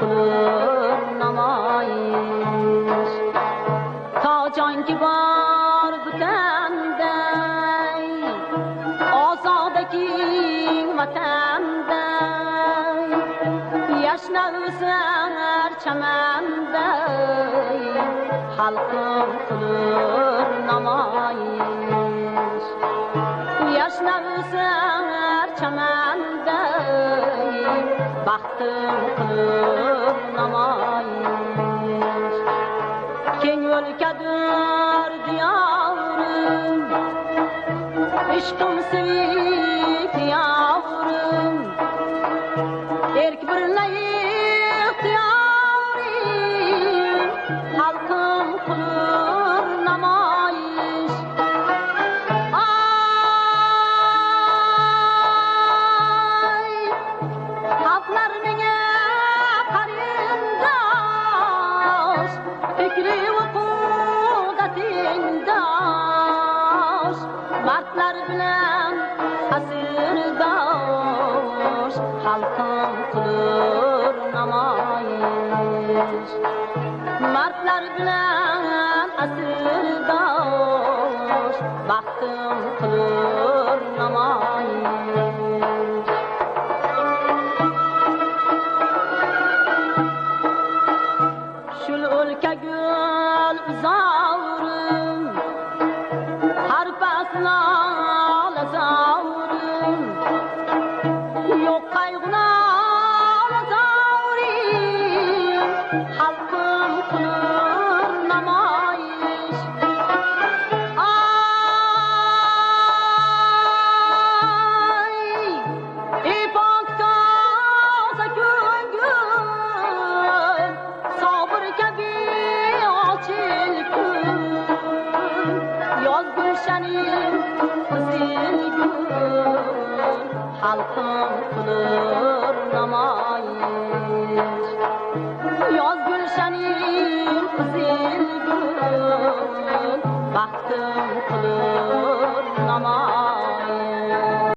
qilur namoyish. Tojonki bor butanday, ozoda keng vatanday, yashnavsar chamanday, xalqim qilur namoyish. Yashnavsar chamanday, baxtim qilur namoyish. Keng o'lkadir diyorim, ishqim sevik yavrum, erk birlayib ixtiyorim, xalqim qilur namoyish. Ay, xalqlar menga qarindosh, fikri uquda tengdosh, mardlar bilan asrdosh, xalqim qilur namoyish. Mardlar bilan asrdosh, baxtim qilur namoyish. Shul o'lka gul uzorim, har paslo